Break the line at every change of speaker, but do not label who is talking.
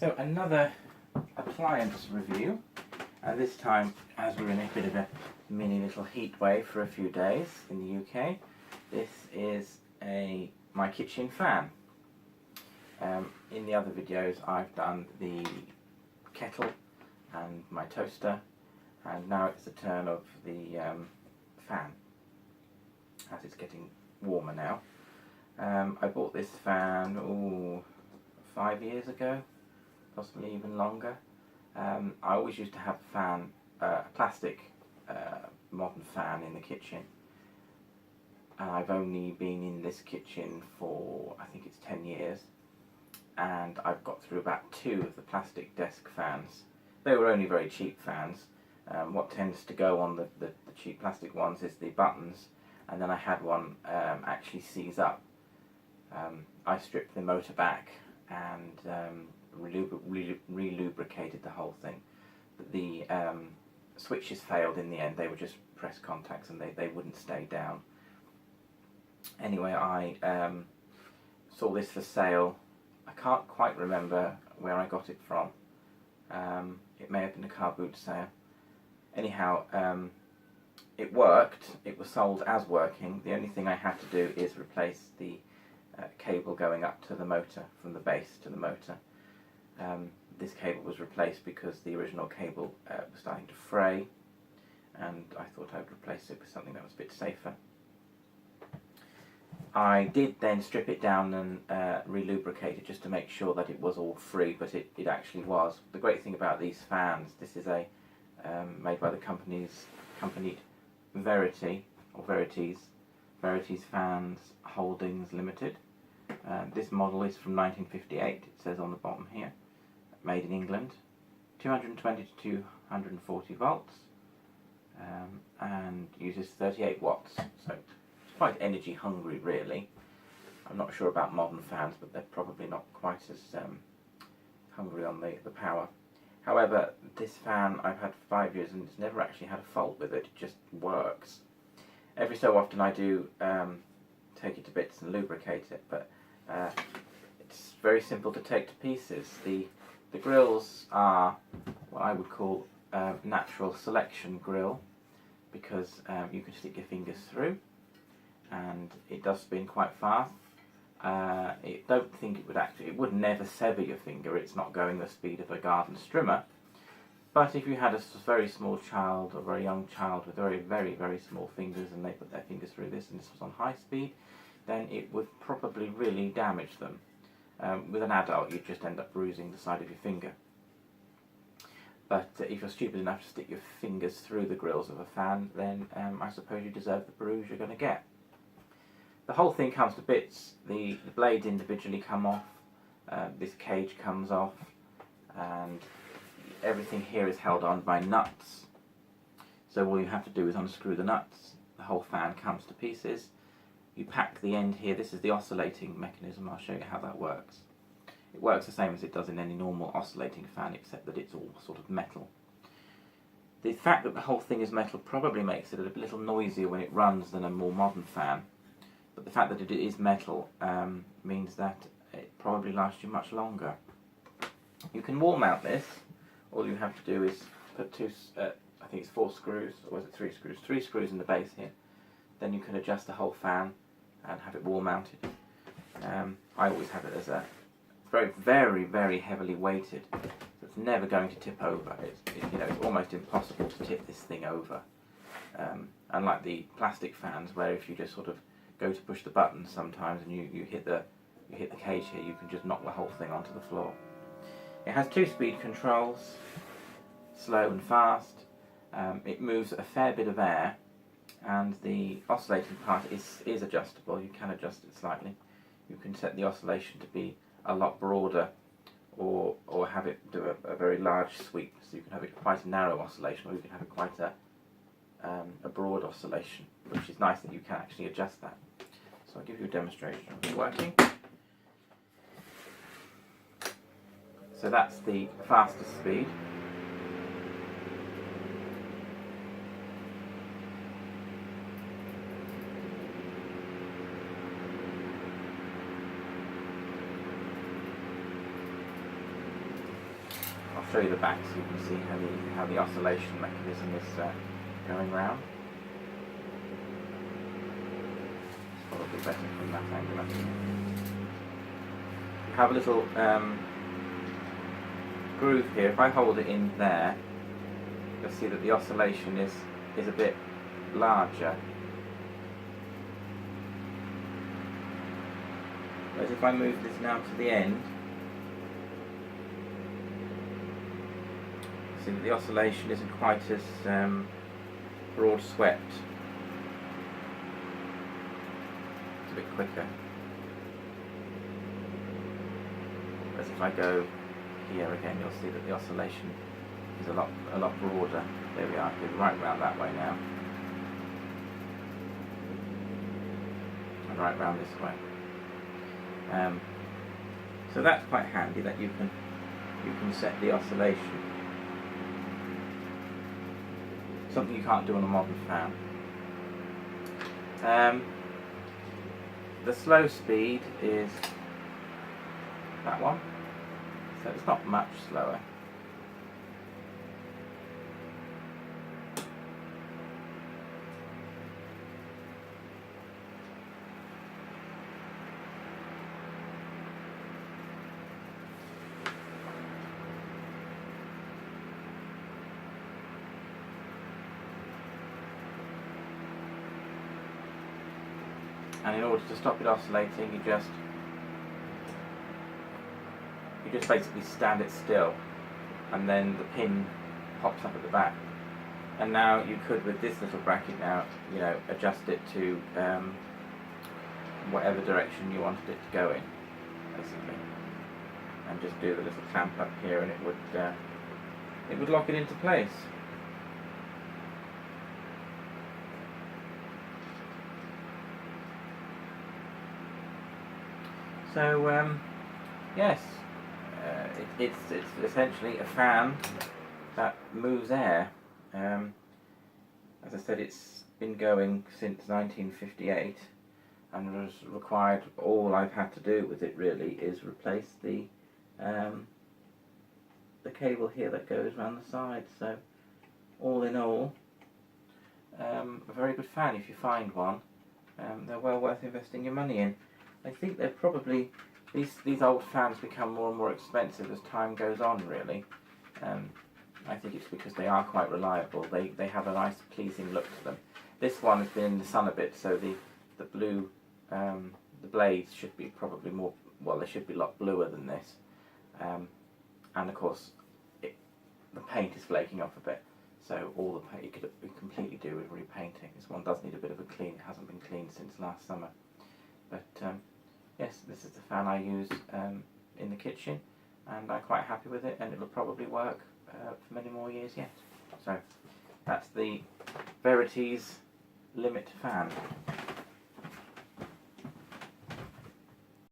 So another appliance review, and this time, as we're in a bit of a mini little heat wave for a few days in the UK, this is my kitchen fan. In the other videos I've done the kettle and my toaster, and now it's the turn of the fan, as it's getting warmer now. I bought this fan 5 years ago, possibly even longer. I always used to have a plastic modern fan in the kitchen, and I've only been in this kitchen for, I think it's 10 years, and I've got through about 2 of the plastic desk fans. They were only very cheap fans. What tends to go on the cheap plastic ones is the buttons, and then I had one actually seize up. I stripped the motor back and re-lubricated the whole thing. But the switches failed in the end. They were just press contacts and they wouldn't stay down. Anyway, I saw this for sale. I can't quite remember where I got it from. It may have been a car boot sale. Anyhow, it worked. It was sold as working. The only thing I had to do is replace the cable going up to the motor, from the base to the motor. This cable was replaced because the original cable was starting to fray, and I thought I would replace it with something that was a bit safer. I did then strip it down and re-lubricate it just to make sure that it was all free, but it actually was. The great thing about these fans, this is made by the company Veritys, or Veritys Fans Holdings Limited. This model is from 1958, it says on the bottom here, made in England, 220 to 240 volts, and uses 38 watts, so it's quite energy hungry really. I'm not sure about modern fans, but they're probably not quite as hungry on the power. However, this fan I've had for 5 years and it's never actually had a fault with it. It just works. Every so often I do take it to bits and lubricate it, but it's very simple to take to pieces. The grills are what I would call natural selection grill, because you can stick your fingers through and it does spin quite fast. I don't think it would never sever your finger. It's not going the speed of a garden strimmer, but if you had a very small child or very young child with very, very, very small fingers and they put their fingers through this and this was on high speed, then it would probably really damage them. With an adult, you'd just end up bruising the side of your finger. But if you're stupid enough to stick your fingers through the grills of a fan, then I suppose you deserve the bruise you're going to get. The whole thing comes to bits. The blades individually come off, this cage comes off, and everything here is held on by nuts. So all you have to do is unscrew the nuts. The whole fan comes to pieces. You pack the end here. This is the oscillating mechanism. I'll show you how that works. It works the same as it does in any normal oscillating fan, except that it's all sort of metal. The fact that the whole thing is metal probably makes it a little noisier when it runs than a more modern fan. But the fact that it is metal means that it probably lasts you much longer. You can wall mount this. All you have to do is put I think it's 4 screws, or is it 3 screws? 3 screws in the base here. Then you can adjust the whole fan and have it wall mounted. I always have it as a very, very, very heavily weighted. So it's never going to tip over. It's almost impossible to tip this thing over. Unlike the plastic fans, where if you just sort of go to push the button sometimes and you hit the cage here, you can just knock the whole thing onto the floor. It has 2 speed controls, slow and fast. It moves a fair bit of air, and the oscillating part is adjustable. You can adjust it slightly. You can set the oscillation to be a lot broader, or have it do a very large sweep. So you can have it quite a narrow oscillation, or you can have it quite a broad oscillation, which is nice that you can actually adjust that. So I'll give you a demonstration of it working. So that's the fastest speed. I'll show you the back so you can see how the oscillation mechanism is going round. It's probably better from that angle, actually. You have a little groove here. If I hold it in there, you'll see that the oscillation is a bit larger. Whereas if I move this now to the end, see that the oscillation isn't quite as broad swept. It's a bit quicker. Whereas if I go here again, you'll see that the oscillation is a lot broader. There we are, it's right round that way now. And right round this way. So that's quite handy that you can set the oscillation. Something you can't do on a modern fan. The slow speed is that one, so it's not much slower. And in order to stop it oscillating, you just basically stand it still, and then the pin pops up at the back. And now you could, with this little bracket now, adjust it to whatever direction you wanted it to go in, basically, and just do the little clamp up here, and it would lock it into place. So yes, it's essentially a fan that moves air. As I said, it's been going since 1958, and has required, all I've had to do with it really is replace the cable here that goes around the side. So all in all, a very good fan if you find one. They're well worth investing your money in. I think they're probably, these old fans become more and more expensive as time goes on, really. I think it's because they are quite reliable. They have a nice, pleasing look to them. This one has been in the sun a bit, so the blue, the blades should be probably more, well, they should be a lot bluer than this. And of course, the paint is flaking off a bit. So all the paint you could completely do with repainting. This one does need a bit of a clean. It hasn't been cleaned since last summer. But yes, this is the fan I use in the kitchen, and I'm quite happy with it, and it'll probably work for many more years yet. So that's the Veritys Limit fan.